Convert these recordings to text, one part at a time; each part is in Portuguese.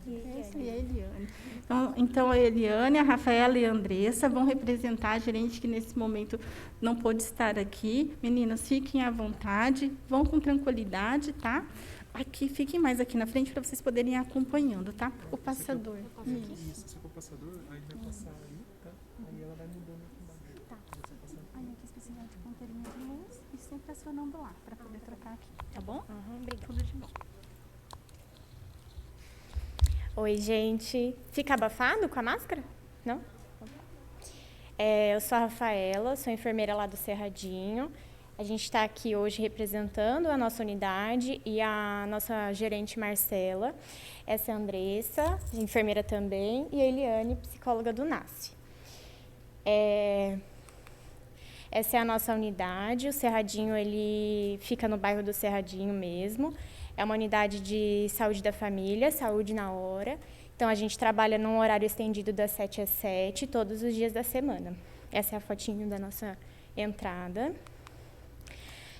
Isso, e a Eliane. Então, a Eliane, a Rafaela e a Andressa vão representar a gerente que, nesse momento, não pôde estar aqui. Meninas, fiquem à vontade, vão com tranquilidade, tá? Aqui, fiquem mais aqui na frente para vocês poderem ir acompanhando, tá? O passador. Isso, se for passador, aí vai passar aí, tá? Aí ela vai mudando aqui embaixo. Tá. Aí aqui especial de ponteirinho de luz e sempre acionando lá, para poder trocar aqui, tá bom? Obrigada. Tudo de bom. Oi, gente. Fica abafado com a máscara? Não? Eu sou a Rafaela, sou enfermeira lá do Cerradinho. A gente está aqui hoje representando a nossa unidade e a nossa gerente Marcela. Essa é a Andressa, enfermeira também, e a Eliane, psicóloga do NASF. Essa é a nossa unidade. O Cerradinho, ele fica no bairro do Cerradinho mesmo. É uma unidade de saúde da família, saúde na hora. Então, a gente trabalha num horário estendido das 7 às 7, todos os dias da semana. Essa é a fotinho da nossa entrada.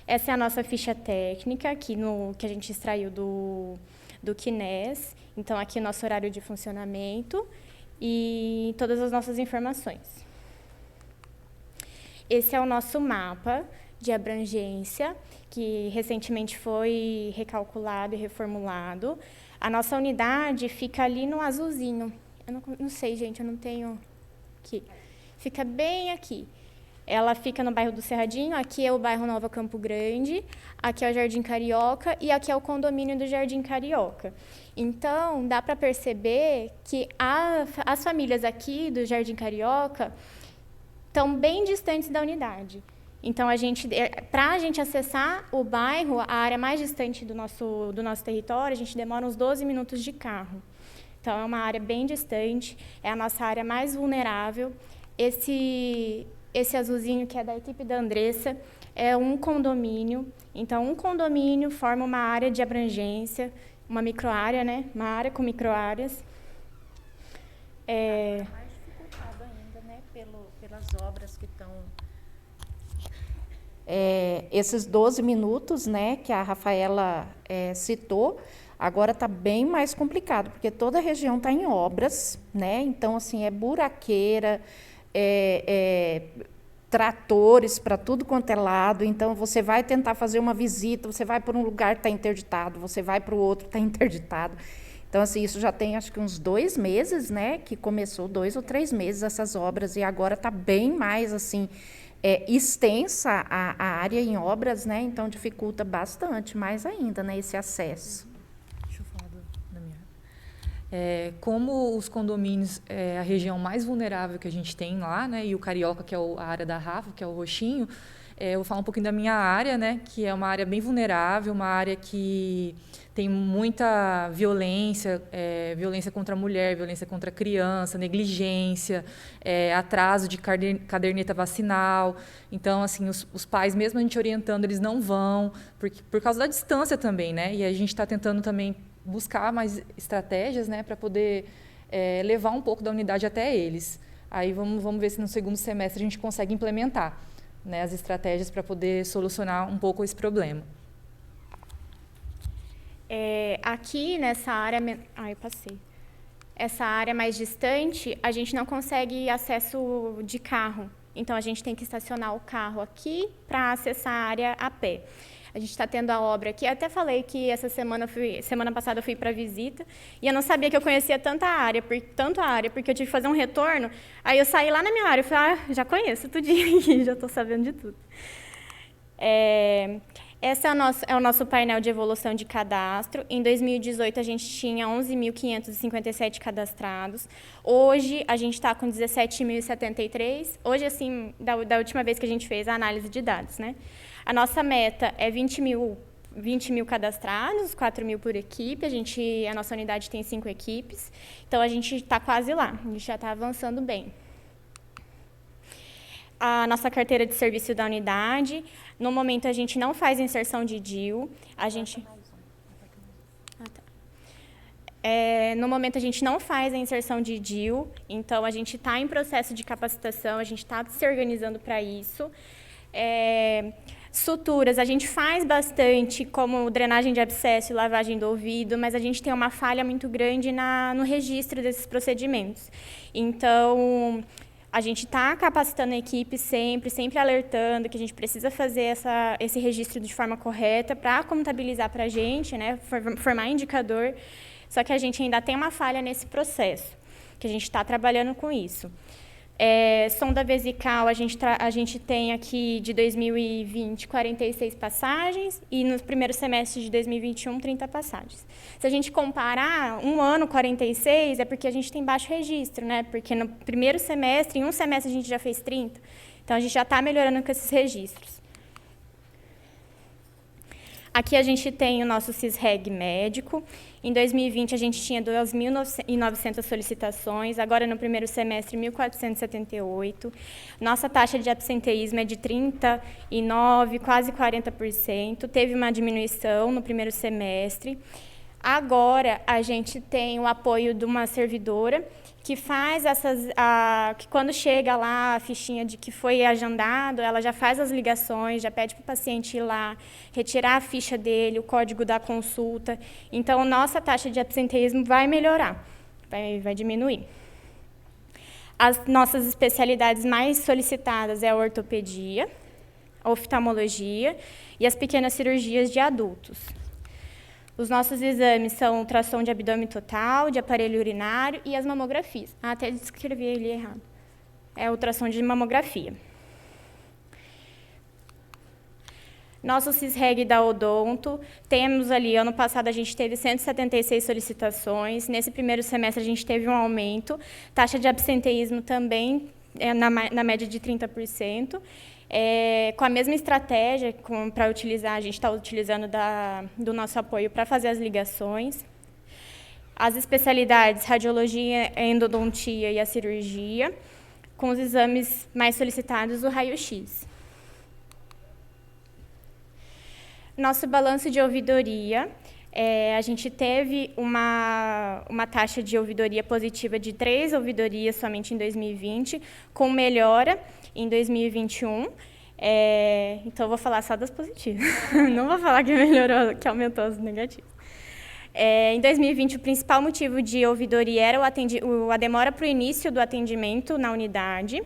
Essa é a nossa ficha técnica, que a gente extraiu do Kines. Então, aqui é o nosso horário de funcionamento e todas as nossas informações. Esse é o nosso mapa de abrangência, que recentemente foi recalculado e reformulado. A nossa unidade fica ali no azulzinho. Eu não sei, gente, eu não tenho aqui. Fica bem aqui. Ela fica no bairro do Cerradinho, aqui é o bairro Nova Campo Grande, aqui é o Jardim Carioca e aqui é o condomínio do Jardim Carioca. Então, dá para perceber que as famílias aqui do Jardim Carioca estão bem distantes da unidade. Então, para a gente acessar o bairro, a área mais distante do nosso território, a gente demora uns 12 minutos de carro. Então, é uma área bem distante, é a nossa área mais vulnerável. Esse azulzinho, que é da equipe da Andressa, é um condomínio. Então, um condomínio forma uma área de abrangência, uma microárea, né? Uma área com microáreas. Mais dificultado ainda, né? Pelas obras que estão... esses 12 minutos, né, que a Rafaela citou, agora está bem mais complicado, porque toda a região está em obras, né? Então, assim, é buraqueira, tratores para tudo quanto é lado. Então, você vai tentar fazer uma visita, você vai para um lugar, está interditado, você vai para o outro, está interditado. Então, assim, isso já tem, acho que uns 2 meses, né, que começou, 2 ou 3 meses essas obras, e agora está bem mais, assim, extensa a área em obras, né, então dificulta bastante, mais ainda, né, esse acesso. Deixa eu falar da minha. Como os condomínios é a região mais vulnerável que a gente tem lá, né, e o Carioca, que é a área da Rafa, que é o roxinho, eu vou falar um pouquinho da minha área, né, que é uma área bem vulnerável, uma área que tem muita violência, violência contra a mulher, violência contra a criança, negligência, atraso de caderneta vacinal. Então, assim, os pais, mesmo a gente orientando, eles não vão, por causa da distância também, né? E a gente está tentando também buscar mais estratégias, né, para poder levar um pouco da unidade até eles. Aí vamos ver se no segundo semestre a gente consegue implementar, né, as estratégias para poder solucionar um pouco esse problema. Aqui nessa área... eu passei. Essa área mais distante, a gente não consegue acesso de carro. Então, a gente tem que estacionar o carro aqui para acessar a área a pé. A gente está tendo a obra aqui. Eu até falei que semana passada eu fui para visita e eu não sabia que eu conhecia tanta área, porque eu tive que fazer um retorno. Aí eu saí lá na minha área e falei, já conheço tudinho aqui, já estou sabendo de tudo. Esse é o nosso painel de evolução de cadastro. Em 2018, a gente tinha 11.557 cadastrados. Hoje, a gente está com 17.073. Hoje, assim, da última vez que a gente fez a análise de dados, né? A nossa meta é 20 mil cadastrados, 4 mil por equipe. A nossa unidade tem 5 equipes. Então, a gente está quase lá. A gente já está avançando bem. A nossa carteira de serviço da unidade. No momento, a gente não faz inserção de DIU. No momento, a gente não faz a inserção de DIU. Então, a gente está em processo de capacitação, a gente está se organizando para isso. Suturas, a gente faz bastante, como drenagem de abscesso e lavagem do ouvido, mas a gente tem uma falha muito grande no registro desses procedimentos. Então, a gente está capacitando a equipe sempre alertando que a gente precisa fazer esse registro de forma correta para contabilizar para a gente, né, formar indicador, só que a gente ainda tem uma falha nesse processo, que a gente está trabalhando com isso. Sonda vesical, a gente tem aqui de 2020 46 passagens e no primeiro semestre de 2021 30 passagens. Se a gente comparar um ano 46 é porque a gente tem baixo registro, né? Porque no primeiro semestre, em um semestre a gente já fez 30. Então a gente já está melhorando com esses registros. Aqui a gente tem o nosso CISREG médico. Em 2020, a gente tinha 2.900 solicitações, agora no primeiro semestre, 1.478. Nossa taxa de absenteísmo é de 39%, quase 40%. Teve uma diminuição no primeiro semestre. Agora, a gente tem o apoio de uma servidora que faz que quando chega lá a fichinha de que foi agendado, ela já faz as ligações, já pede para o paciente ir lá, retirar a ficha dele, o código da consulta. Então, nossa taxa de absenteísmo vai melhorar, vai diminuir. As nossas especialidades mais solicitadas é a ortopedia, a oftalmologia e as pequenas cirurgias de adultos. Os nossos exames são ultrassom de abdômen total, de aparelho urinário e as mamografias. Até escrevi ele errado. É ultrassom de mamografia. Nosso CISREG da Odonto, temos ali, ano passado a gente teve 176 solicitações, nesse primeiro semestre a gente teve um aumento, taxa de absenteísmo também na média de 30%. Com a mesma estratégia para utilizar, a gente está utilizando do nosso apoio para fazer as ligações. As especialidades, radiologia, endodontia e a cirurgia, com os exames mais solicitados, o raio-x. Nosso balanço de ouvidoria, a gente teve uma taxa de ouvidoria positiva de 3 ouvidorias somente em 2020, com melhora em 2021. Então, eu vou falar só das positivas. Não vou falar que melhorou, que aumentou as negativas. Em 2020, o principal motivo de ouvidoria era a demora para o início do atendimento na unidade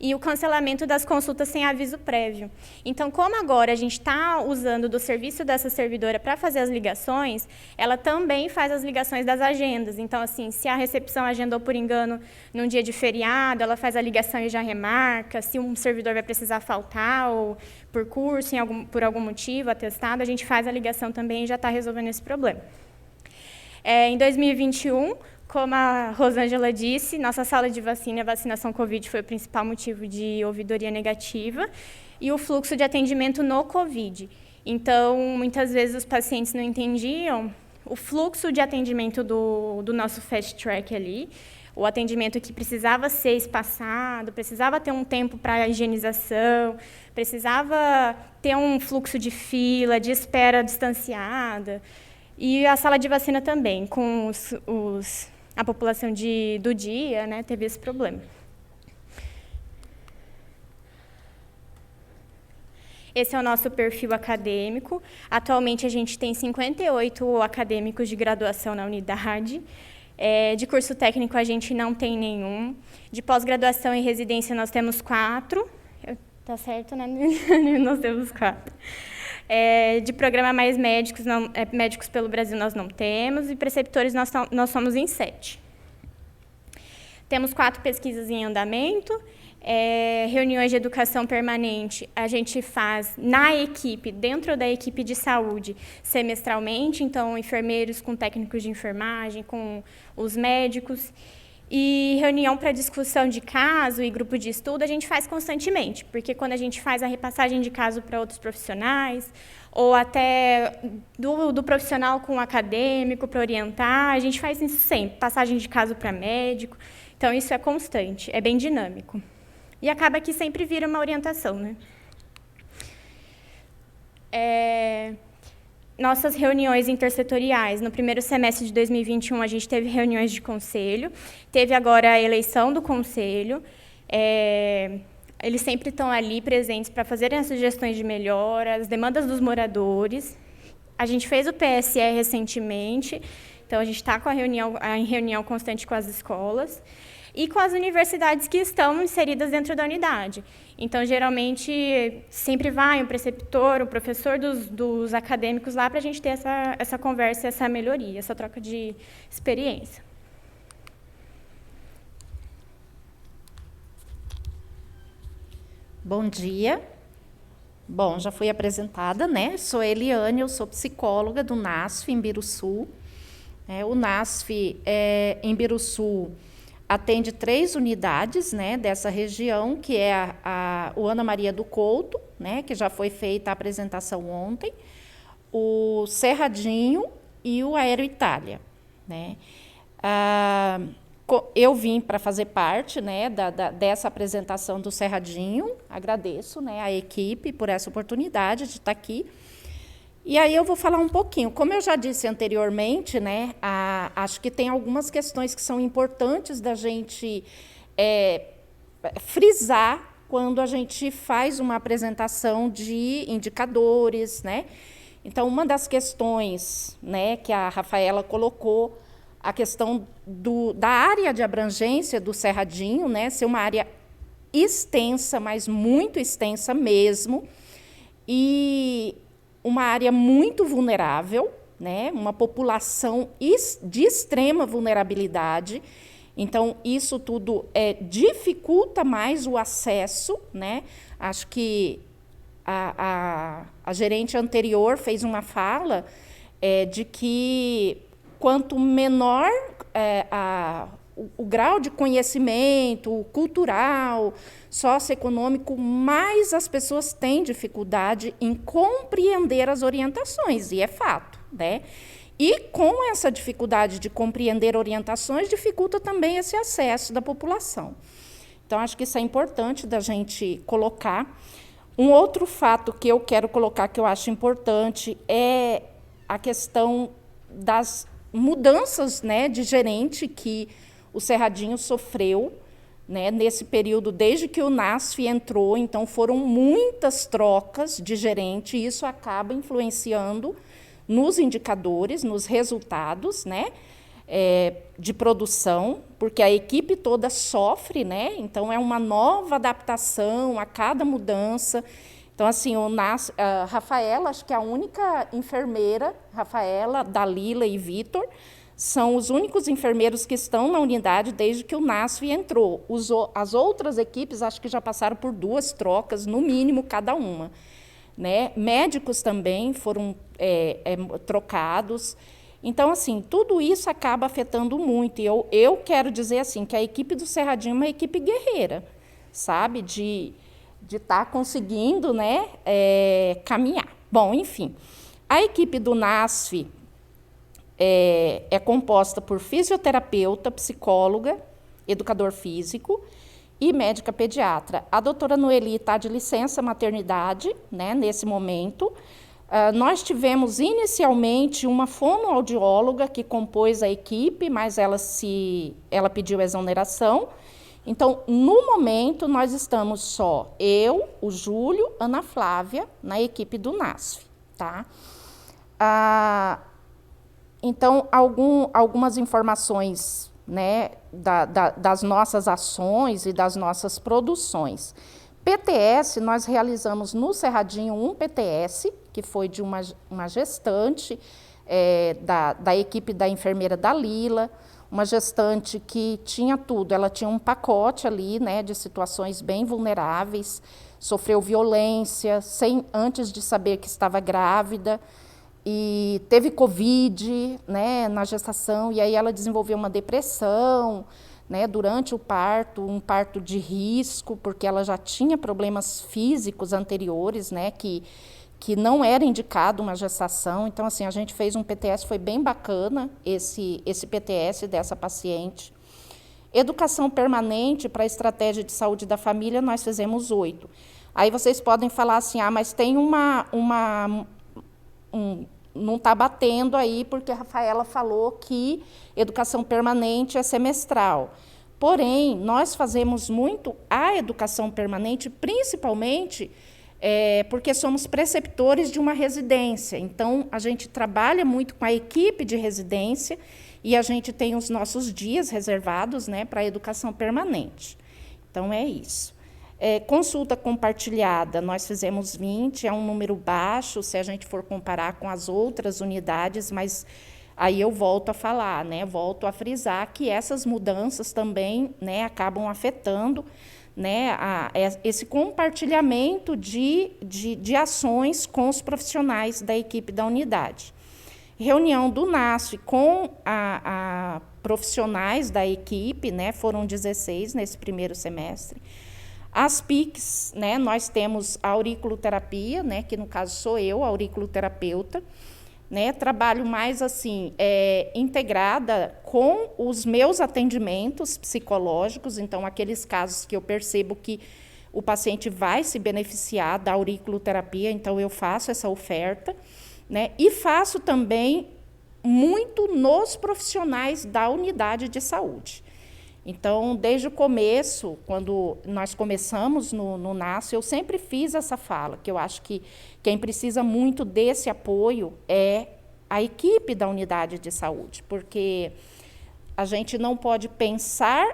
e o cancelamento das consultas sem aviso prévio. Então, como agora a gente está usando do serviço dessa servidora para fazer as ligações, ela também faz as ligações das agendas. Então, assim, se a recepção agendou por engano num dia de feriado, ela faz a ligação e já remarca. Se um servidor vai precisar faltar ou por curso, por algum motivo, atestado, a gente faz a ligação também e já está resolvendo esse problema. Em 2021, como a Rosângela disse, nossa sala de vacina e a vacinação Covid foi o principal motivo de ouvidoria negativa e o fluxo de atendimento no Covid. Então, muitas vezes os pacientes não entendiam o fluxo de atendimento do nosso fast track ali, o atendimento que precisava ser espaçado, precisava ter um tempo para a higienização, precisava ter um fluxo de fila, de espera distanciada. E a sala de vacina também, com a população do dia, né, teve esse problema. Esse é o nosso perfil acadêmico. Atualmente, a gente tem 58 acadêmicos de graduação na unidade. De curso técnico, a gente não tem nenhum. De pós-graduação e residência, nós temos 4. Tá certo, né? Nós temos 4. De programa mais médicos, médicos pelo Brasil, nós não temos. E preceptores, nós somos em 7. Temos 4 pesquisas em andamento. Reuniões de educação permanente, a gente faz na equipe, dentro da equipe de saúde, semestralmente. Então, enfermeiros com técnicos de enfermagem, com os médicos. E reunião para discussão de caso e grupo de estudo a gente faz constantemente, porque quando a gente faz a repassagem de caso para outros profissionais, ou até do profissional com o acadêmico para orientar, a gente faz isso sempre, passagem de caso para médico. Então, isso é constante, é bem dinâmico. E acaba que sempre vira uma orientação, né? Nossas reuniões intersetoriais. No primeiro semestre de 2021, a gente teve reuniões de conselho. Teve agora a eleição do conselho. eles sempre estão ali presentes para fazerem as sugestões de melhora, as demandas dos moradores. A gente fez o PSE recentemente, então a gente está em reunião constante com as escolas e com as universidades que estão inseridas dentro da unidade. Então, geralmente, sempre vai um preceptor, um professor dos acadêmicos lá para a gente ter essa conversa, essa melhoria, essa troca de experiência. Bom dia. Bom, já fui apresentada, né? Sou Eliane, eu sou psicóloga do NASF em Biruçu. O NASF em Biruçu atende 3 unidades, né, dessa região, que é o Ana Maria do Couto, né, que já foi feita a apresentação ontem, o Cerradinho e o Aero Itália, né. Eu vim para fazer parte, né, dessa apresentação do Cerradinho, agradeço, né, a equipe por essa oportunidade de estar aqui. E aí eu vou falar um pouquinho. Como eu já disse anteriormente, né, acho que tem algumas questões que são importantes da gente frisar quando a gente faz uma apresentação de indicadores, né. Então, uma das questões, né, que a Rafaela colocou, a questão da área de abrangência do Cerradinho, né, ser uma área extensa, mas muito extensa mesmo, e uma área muito vulnerável, né, uma população de extrema vulnerabilidade. Então, isso tudo dificulta mais o acesso, né. Acho que a gerente anterior fez uma fala de que quanto menor o grau de conhecimento cultural, socioeconômico, mais as pessoas têm dificuldade em compreender as orientações, e é fato, né? E com essa dificuldade de compreender orientações, dificulta também esse acesso da população. Então, acho que isso é importante da gente colocar. Um outro fato que eu quero colocar, que eu acho importante, é a questão das mudanças, né, de gerente que o Cerradinho sofreu, né, nesse período, desde que o NASF entrou. Então, foram muitas trocas de gerente, e isso acaba influenciando nos indicadores, nos resultados, né, de produção, porque a equipe toda sofre, né, então é uma nova adaptação a cada mudança. Então, assim, a Rafaela, acho que é a única enfermeira, Rafaela, Dalila e Vitor, são os únicos enfermeiros que estão na unidade desde que o NASF entrou. As outras equipes, acho que já passaram por 2 trocas, no mínimo, cada uma, né? Médicos também foram trocados. Então, assim, tudo isso acaba afetando muito. E eu quero dizer assim, que a equipe do Cerradinho é uma equipe guerreira, sabe? De estar conseguindo, né, caminhar. Bom, enfim, a equipe do NASF é composta por fisioterapeuta, psicóloga, educador físico e médica pediatra. A doutora Noeli está de licença maternidade, né, nesse momento. Nós tivemos inicialmente uma fonoaudióloga que compôs a equipe, mas ela pediu exoneração. Então, no momento, nós estamos só eu, o Júlio, Ana Flávia, na equipe do NASF. Tá? Então, algumas informações, né, das nossas ações e das nossas produções. PTS, nós realizamos no Cerradinho um PTS, que foi de uma gestante da equipe da enfermeira Dalila, uma gestante que tinha tudo, ela tinha um pacote ali, né, de situações bem vulneráveis, sofreu violência antes de saber que estava grávida, e teve Covid, né, na gestação, e aí ela desenvolveu uma depressão, né, durante o parto, um parto de risco, porque ela já tinha problemas físicos anteriores, né, que não era indicado uma gestação. Então, assim, a gente fez um PTS, foi bem bacana esse PTS dessa paciente. Educação permanente para a estratégia de saúde da família, nós fizemos 8. Aí vocês podem falar assim, mas tem não está batendo aí, porque a Rafaela falou que educação permanente é semestral. Porém, nós fazemos muito a educação permanente, principalmente porque somos preceptores de uma residência. Então, a gente trabalha muito com a equipe de residência e a gente tem os nossos dias reservados, né, para a educação permanente. Então, é isso. Consulta compartilhada, nós fizemos 20, é um número baixo, se a gente for comparar com as outras unidades, mas aí eu volto a falar, né, volto a frisar que essas mudanças também, né, acabam afetando, né, esse compartilhamento de ações com os profissionais da equipe da unidade. Reunião do NASF com a profissionais da equipe, né, foram 16 nesse primeiro semestre. As PICs, né, nós temos a auriculoterapia, né, que no caso sou eu, a auriculoterapeuta, né, trabalho mais assim, integrada com os meus atendimentos psicológicos, então aqueles casos que eu percebo que o paciente vai se beneficiar da auriculoterapia, então eu faço essa oferta, né, e faço também muito nos profissionais da unidade de saúde. Então, desde o começo, quando nós começamos no NASF, eu sempre fiz essa fala, que eu acho que quem precisa muito desse apoio é a equipe da unidade de saúde, porque a gente não pode pensar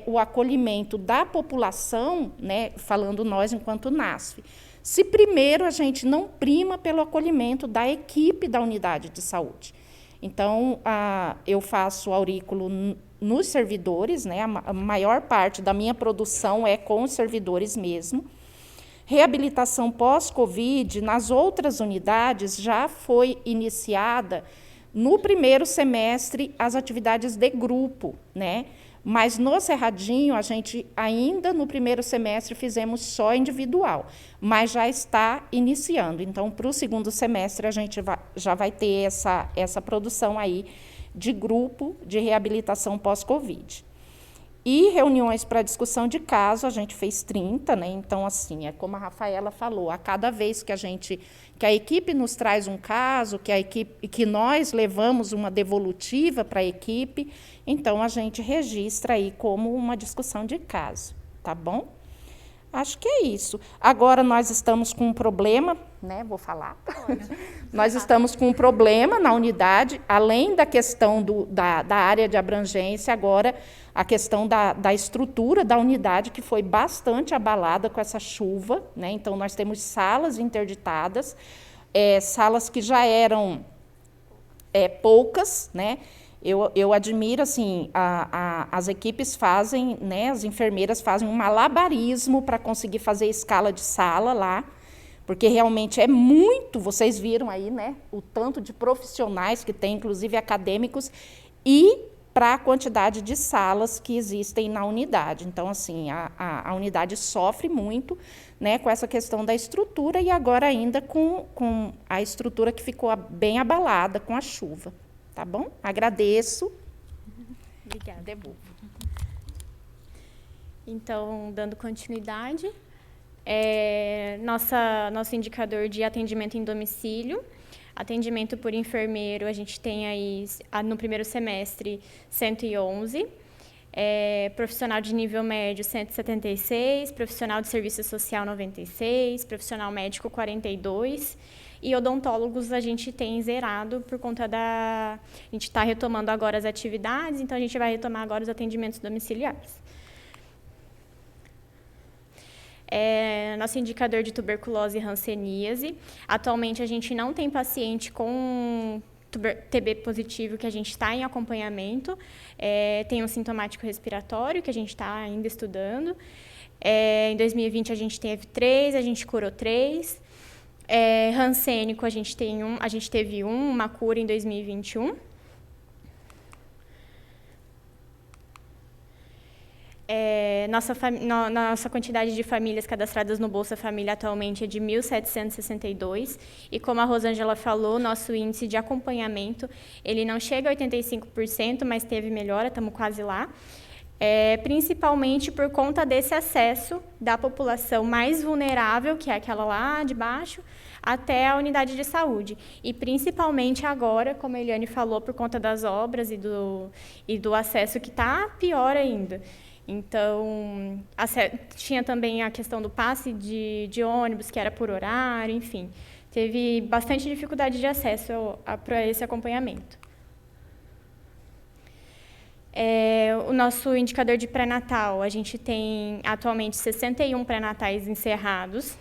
o acolhimento da população, né, falando nós enquanto NASF, se primeiro a gente não prima pelo acolhimento da equipe da unidade de saúde. Então, eu faço aurículo nos servidores, né, a maior parte da minha produção é com os servidores mesmo. Reabilitação pós-Covid, nas outras unidades, já foi iniciada no primeiro semestre as atividades de grupo, né? Mas no Cerradinho, a gente ainda no primeiro semestre fizemos só individual, mas já está iniciando. Então, para o segundo semestre, a gente já vai ter essa produção aí de grupo de reabilitação pós-Covid. E reuniões para discussão de caso, a gente fez 30, né? Então, assim, é como a Rafaela falou, a cada vez que a equipe nos traz um caso, que nós levamos uma devolutiva para a equipe, então a gente registra aí como uma discussão de caso, tá bom? Acho que é isso. Agora nós estamos com um problema, né? Vou falar. Nós estamos com um problema na unidade, além da questão da área de abrangência, agora a questão da estrutura da unidade, que foi bastante abalada com essa chuva, né? Então, nós temos salas interditadas, salas que já eram poucas, né? Eu admiro, assim, as equipes fazem, né, as enfermeiras fazem um malabarismo para conseguir fazer escala de sala lá, porque realmente é muito, vocês viram aí, né, o tanto de profissionais que tem, inclusive acadêmicos, e para a quantidade de salas que existem na unidade. Então, assim, a unidade sofre muito, né, com essa questão da estrutura e agora ainda com a estrutura que ficou bem abalada com a chuva. Tá bom? Agradeço. Obrigada. Devolvo. Então, dando continuidade, nosso indicador de atendimento em domicílio, atendimento por enfermeiro, a gente tem aí, no primeiro semestre, 111, profissional de nível médio, 176, profissional de serviço social, 96, profissional médico, 42, e odontólogos a gente tem zerado por conta a gente está retomando agora as atividades, então a gente vai retomar agora os atendimentos domiciliares. Nosso indicador de tuberculose e hanseníase. Atualmente, a gente não tem paciente com TB positivo que a gente está em acompanhamento. Tem um sintomático respiratório que a gente está ainda estudando. Em 2020, a gente teve 3, a gente curou 3. Hansênico, a gente teve uma cura em 2021. Nossa quantidade de famílias cadastradas no Bolsa Família atualmente é de 1.762, e como a Rosângela falou, nosso índice de acompanhamento, ele não chega a 85%, mas teve melhora, estamos quase lá. principalmente por conta desse acesso da população mais vulnerável, que é aquela lá de baixo, até a unidade de saúde. E principalmente agora, como a Eliane falou, por conta das obras e do acesso que está pior ainda. Então, tinha também a questão do passe de ônibus, que era por horário, enfim. Teve bastante dificuldade de acesso para esse acompanhamento. O nosso indicador de pré-natal, a gente tem atualmente 61 pré-natais encerrados,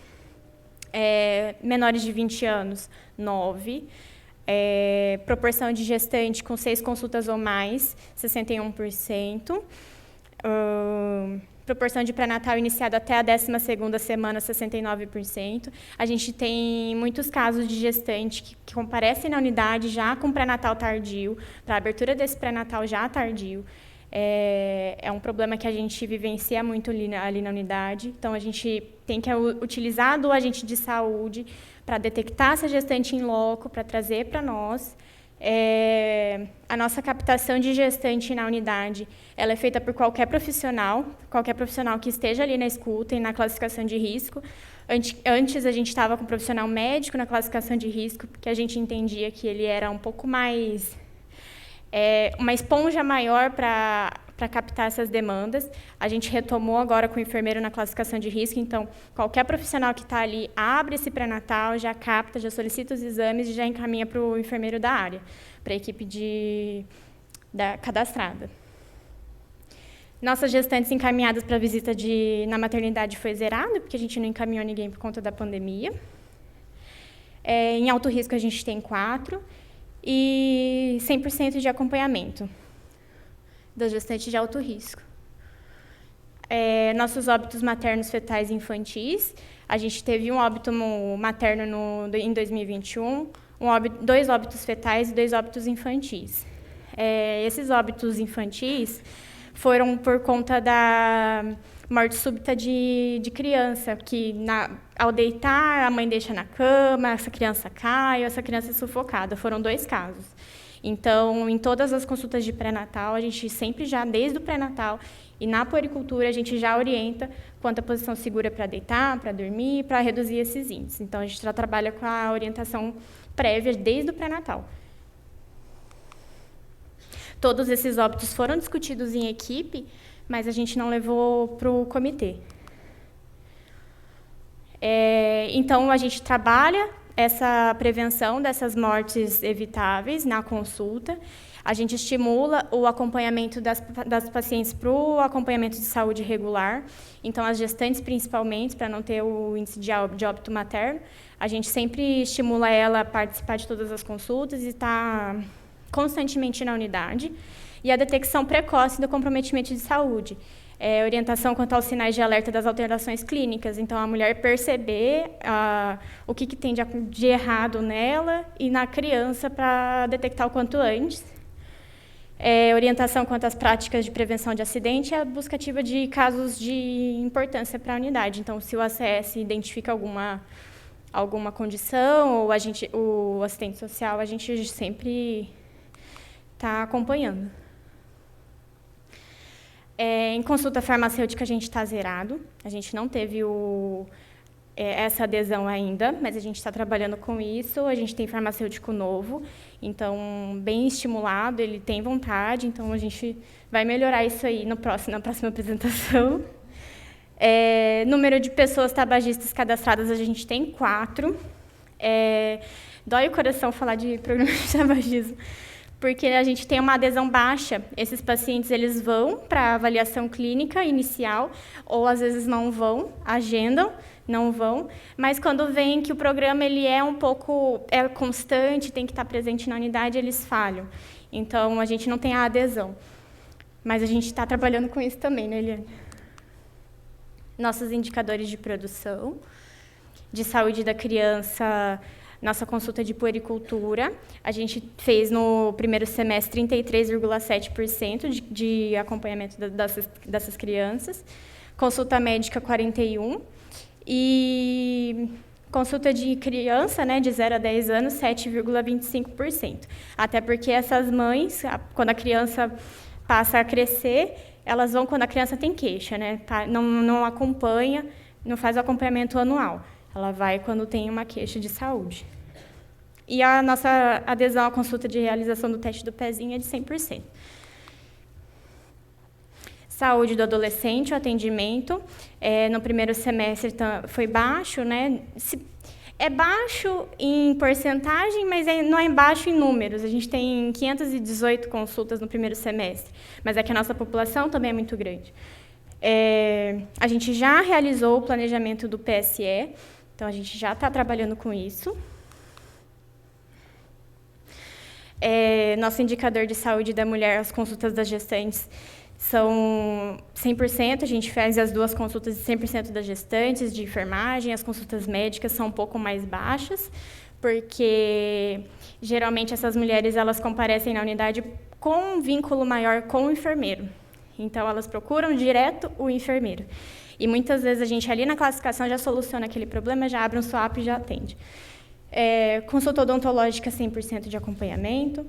menores de 20 anos, 9, proporção de gestante com 6 consultas ou mais, 61%, proporção de pré-natal iniciado até a 12ª semana, 69%. A gente tem muitos casos de gestante que comparecem na unidade já com pré-natal tardio, para a abertura desse pré-natal já tardio. É um problema que a gente vivencia muito ali na unidade. Então, a gente tem que utilizar do agente de saúde para detectar essa gestante em loco, para trazer para nós. A nossa captação de gestante na unidade, ela é feita por qualquer profissional que esteja ali na escuta e na classificação de risco. Antes a gente estava com um profissional médico na classificação de risco, porque a gente entendia que ele era um pouco mais uma esponja maior para captar essas demandas. A gente retomou agora com o enfermeiro na classificação de risco, então qualquer profissional que está ali abre esse pré-natal, já capta, já solicita os exames e já encaminha para o enfermeiro da área, para a equipe cadastrada. Nossas gestantes encaminhadas para visita na maternidade foi zerado, porque a gente não encaminhou ninguém por conta da pandemia. Em alto risco a gente tem 4 e 100% de acompanhamento da gestante de alto risco. Nossos óbitos maternos, fetais e infantis, a gente teve um óbito materno em 2021, 2 óbitos fetais e 2 óbitos infantis. Esses óbitos infantis foram por conta da morte súbita de criança, que ao deitar, a mãe deixa na cama, essa criança cai, ou essa criança é sufocada. Foram 2 casos. Então, em todas as consultas de pré-natal, a gente sempre já, desde o pré-natal, e na puericultura, a gente já orienta quanto à posição segura para deitar, para dormir, para reduzir esses índices. Então, a gente já trabalha com a orientação prévia desde o pré-natal. Todos esses óbitos foram discutidos em equipe, mas a gente não levou para o comitê. Então, a gente trabalha essa prevenção dessas mortes evitáveis na consulta. A gente estimula o acompanhamento das pacientes para o acompanhamento de saúde regular. Então, as gestantes, principalmente, para não ter o índice de óbito materno, a gente sempre estimula ela a participar de todas as consultas e estar constantemente na unidade. E a detecção precoce do comprometimento de saúde. Orientação quanto aos sinais de alerta das alterações clínicas. Então, a mulher perceber o que tem de errado nela e na criança para detectar o quanto antes. Orientação quanto às práticas de prevenção de acidente e a busca ativa de casos de importância para a unidade. Então, se o ACS identifica alguma condição, ou o assistente social, a gente sempre está acompanhando. Em consulta farmacêutica, a gente está zerado. A gente não teve essa adesão ainda, mas a gente está trabalhando com isso. A gente tem farmacêutico novo, então, bem estimulado, ele tem vontade, então a gente vai melhorar isso aí na próxima apresentação. Número de pessoas tabagistas cadastradas, a gente tem 4. Dói o coração falar de programa de tabagismo, porque a gente tem uma adesão baixa. Esses pacientes eles vão para a avaliação clínica inicial, ou às vezes não vão, agendam, não vão, mas quando veem que o programa ele é um pouco constante, tem que estar presente na unidade, eles falham. Então, a gente não tem a adesão. Mas a gente está trabalhando com isso também, né, Eliane? Nossos indicadores de produção, de saúde da criança, nossa consulta de puericultura, a gente fez no primeiro semestre 33,7% de acompanhamento dessas crianças, consulta médica 41%, e consulta de criança, né, de 0 a 10 anos, 7,25%. Até porque essas mães, quando a criança passa a crescer, elas vão quando a criança tem queixa, né? Não acompanha, não faz o acompanhamento anual. Ela vai quando tem uma queixa de saúde. E a nossa adesão à consulta de realização do teste do pezinho é de 100%. Saúde do adolescente, o atendimento, no primeiro semestre foi baixo, né? É baixo em porcentagem, mas não é baixo em números. A gente tem 518 consultas no primeiro semestre, mas é que a nossa população também é muito grande. A gente já realizou o planejamento do PSE, então a gente já está trabalhando com isso. Nosso indicador de saúde da mulher, as consultas das gestantes, são 100%, a gente faz as 2 consultas de 100% das gestantes, de enfermagem, as consultas médicas são um pouco mais baixas, porque geralmente essas mulheres elas comparecem na unidade com um vínculo maior com o enfermeiro. Então, elas procuram direto o enfermeiro. E muitas vezes a gente ali na classificação já soluciona aquele problema, já abre um SWAP e já atende. Consulta odontológica, 100% de acompanhamento.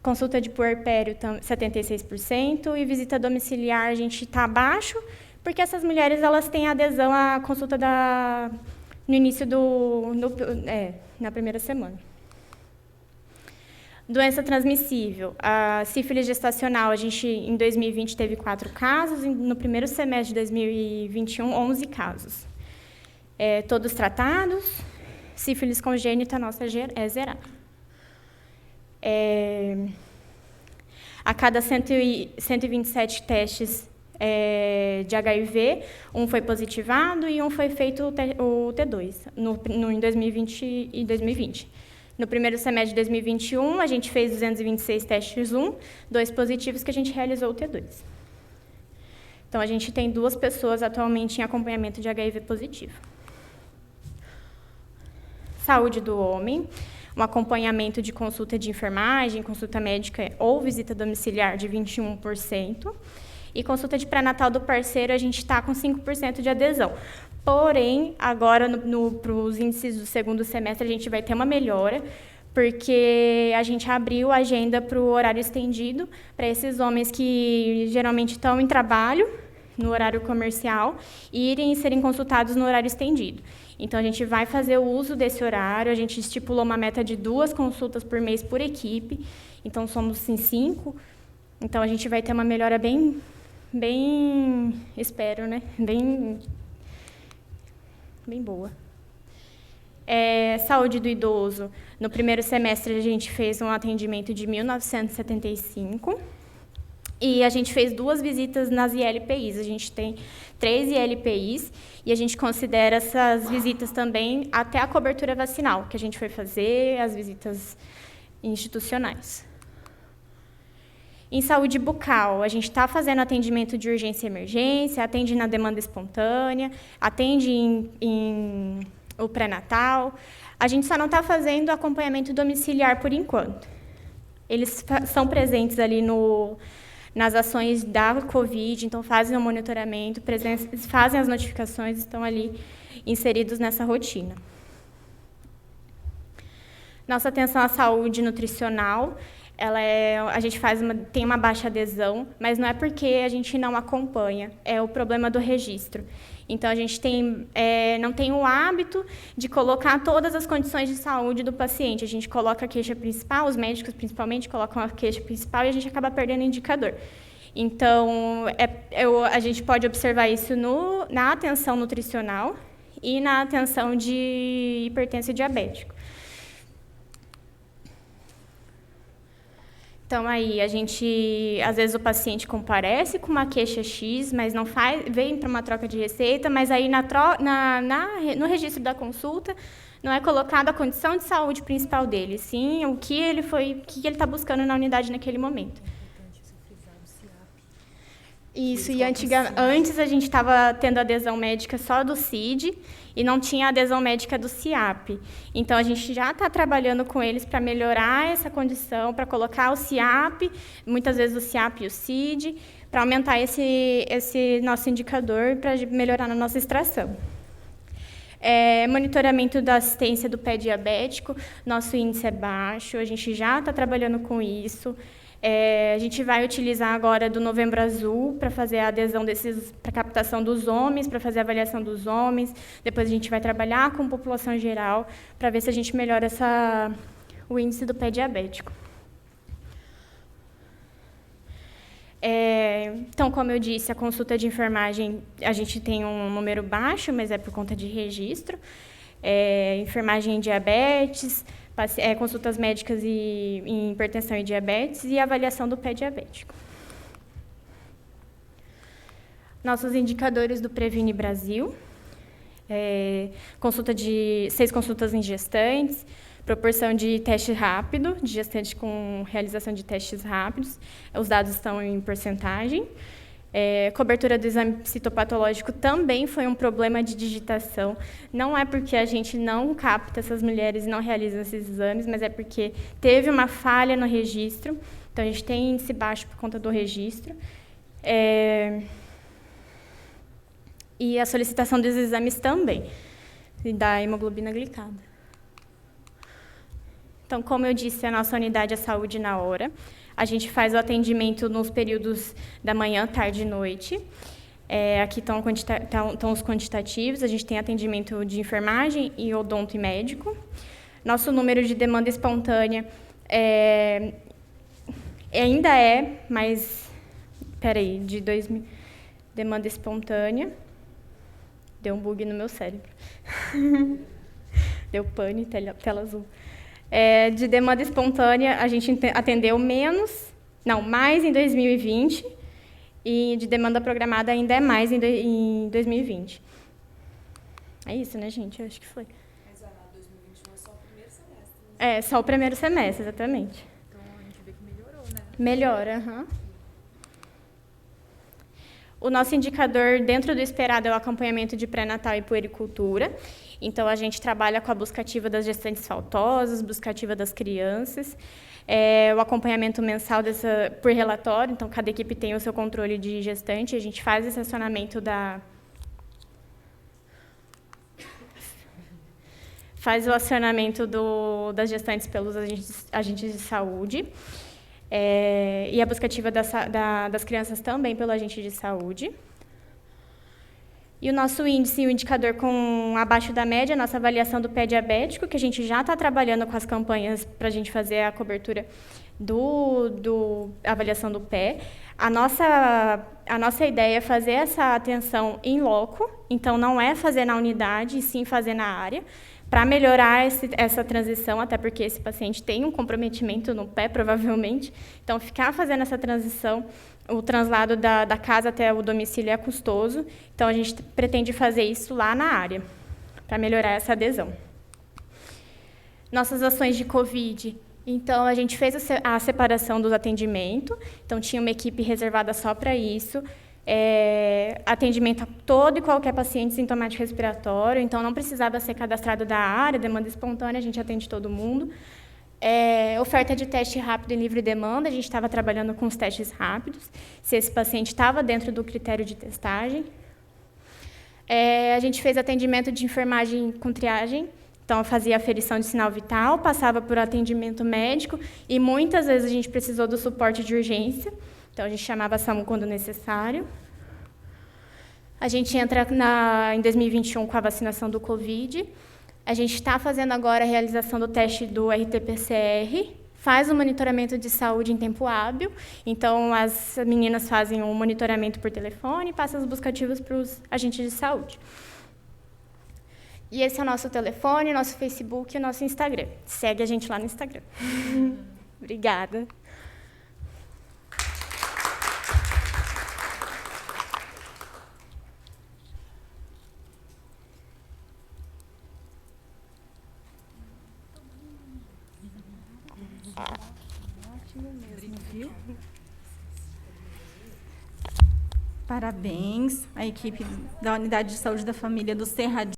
Consulta de puerpério, 76%, e visita domiciliar, a gente está abaixo, porque essas mulheres elas têm adesão à consulta no início na primeira semana. Doença transmissível. A sífilis gestacional, a gente, em 2020, teve 4 casos, no primeiro semestre de 2021, 11 casos. Todos tratados, sífilis congênita, nossa é zerada. A cada 127 testes de HIV, um foi positivado e um foi feito o T2, em 2020 e 2020. No primeiro semestre de 2021, a gente fez 226 testes 2 positivos que a gente realizou o T2. Então, a gente tem 2 pessoas atualmente em acompanhamento de HIV positivo. Saúde do homem. Um acompanhamento de consulta de enfermagem, consulta médica ou visita domiciliar de 21%. E consulta de pré-natal do parceiro, a gente está com 5% de adesão. Porém, agora, para os índices do segundo semestre, a gente vai ter uma melhora, porque a gente abriu a agenda para o horário estendido, para esses homens que geralmente estão em trabalho, no horário comercial, e irem serem consultados no horário estendido. Então, a gente vai fazer o uso desse horário, a gente estipulou uma meta de 2 consultas por mês por equipe, então somos em 5, então a gente vai ter uma melhora bem espero, né? Bem boa. Saúde do idoso. No primeiro semestre, a gente fez um atendimento de 1.975, e a gente fez 2 visitas nas ILPIs. A gente tem 3 ILPIs e a gente considera essas visitas também até a cobertura vacinal, que a gente foi fazer, as visitas institucionais. Em saúde bucal, a gente está fazendo atendimento de urgência e emergência, atende na demanda espontânea, atende o pré-natal. A gente só não está fazendo acompanhamento domiciliar por enquanto. Eles são presentes ali nas ações da Covid, então fazem o monitoramento, fazem as notificações, estão ali inseridos nessa rotina. Nossa atenção à saúde nutricional, a gente tem uma baixa adesão, mas não é porque a gente não acompanha, é o problema do registro. Então, a gente não tem o hábito de colocar todas as condições de saúde do paciente. A gente coloca a queixa principal, os médicos principalmente colocam a queixa principal e a gente acaba perdendo o indicador. Então, a gente pode observar isso na atenção nutricional e na atenção de hipertenso e diabético. Então, aí, às vezes o paciente comparece com uma queixa X, mas não vem para uma troca de receita, mas aí no registro da consulta não é colocada a condição de saúde principal dele, sim o que ele está buscando na unidade naquele momento. Isso, e antes a gente estava tendo adesão médica só do CID e não tinha adesão médica do CIAP. Então, a gente já está trabalhando com eles para melhorar essa condição, para colocar o CIAP, muitas vezes o CIAP e o CID, para aumentar esse nosso indicador, para melhorar na nossa extração. Monitoramento da assistência do pé diabético, nosso índice é baixo, a gente já está trabalhando com isso. A gente vai utilizar agora do Novembro Azul para fazer a adesão para captação dos homens, para fazer a avaliação dos homens. Depois a gente vai trabalhar com população geral para ver se a gente melhora o índice do pé diabético. Então, como eu disse, a consulta de enfermagem, a gente tem um número baixo, mas é por conta de registro. Enfermagem em diabetes, consultas médicas em hipertensão e diabetes e avaliação do pé diabético. Nossos indicadores do Previne Brasil, 6 consultas em gestantes, proporção de teste rápido, de gestante com realização de testes rápidos, os dados estão em porcentagem. Cobertura do exame citopatológico também foi um problema de digitação. Não é porque a gente não capta essas mulheres e não realiza esses exames, mas é porque teve uma falha no registro. Então, a gente tem índice baixo por conta do registro. E a solicitação dos exames também, e da hemoglobina glicada. Então, como eu disse, a nossa unidade é saúde na hora. A gente faz o atendimento nos períodos da manhã, tarde e noite. Aqui estão os quantitativos. A gente tem atendimento de enfermagem e odonto e médico. Nosso número de demanda espontânea ainda mas... Espera aí, demanda espontânea. Deu um bug no meu cérebro. Deu pane, tela azul. De demanda espontânea, a gente atendeu mais em 2020, e de demanda programada ainda é mais em 2020. É isso, né, gente? Eu acho que foi. Mas 2021 é só o primeiro semestre, né? Só o primeiro semestre, exatamente. Então, a gente vê que melhorou, né? Melhora, aham. O nosso indicador dentro do esperado é o acompanhamento de pré-natal e puericultura. Então, a gente trabalha com a busca ativa das gestantes faltosas, busca ativa das crianças, o acompanhamento mensal por relatório. Então, cada equipe tem o seu controle de gestante. A gente faz esse acionamento das gestantes pelos agentes de saúde. E a busca ativa das crianças também pelo agente de saúde. E o nosso índice, o indicador com abaixo da média, a nossa avaliação do pé diabético, que a gente já está trabalhando com as campanhas para a gente fazer a cobertura avaliação do pé. A nossa ideia é fazer essa atenção em loco, então não é fazer na unidade, e sim fazer na área, para melhorar essa transição, até porque esse paciente tem um comprometimento no pé, provavelmente. Então, ficar fazendo essa transição, o translado da casa até o domicílio é custoso. Então, a gente pretende fazer isso lá na área, para melhorar essa adesão. Nossas ações de COVID. Então, a gente fez a separação do atendimento. Então, tinha uma equipe reservada só para isso. Atendimento a todo e qualquer paciente sintomático respiratório, então não precisava ser cadastrado da área, demanda espontânea, a gente atende todo mundo. Oferta de teste rápido em livre demanda, a gente estava trabalhando com os testes rápidos, se esse paciente estava dentro do critério de testagem. A gente fez atendimento de enfermagem com triagem, então fazia aferição de sinal vital, passava por atendimento médico, e muitas vezes a gente precisou do suporte de urgência. Então, a gente chamava a SAMU quando necessário. A gente entra em 2021 com a vacinação do COVID. A gente está fazendo agora a realização do teste do RT-PCR, faz o monitoramento de saúde em tempo hábil. Então, as meninas fazem um monitoramento por telefone e passam as buscativas para os agentes de saúde. E esse é o nosso telefone, nosso Facebook e o nosso Instagram. Segue a gente lá no Instagram. Obrigada. Parabéns à equipe da Unidade de Saúde da Família do Cerradinho.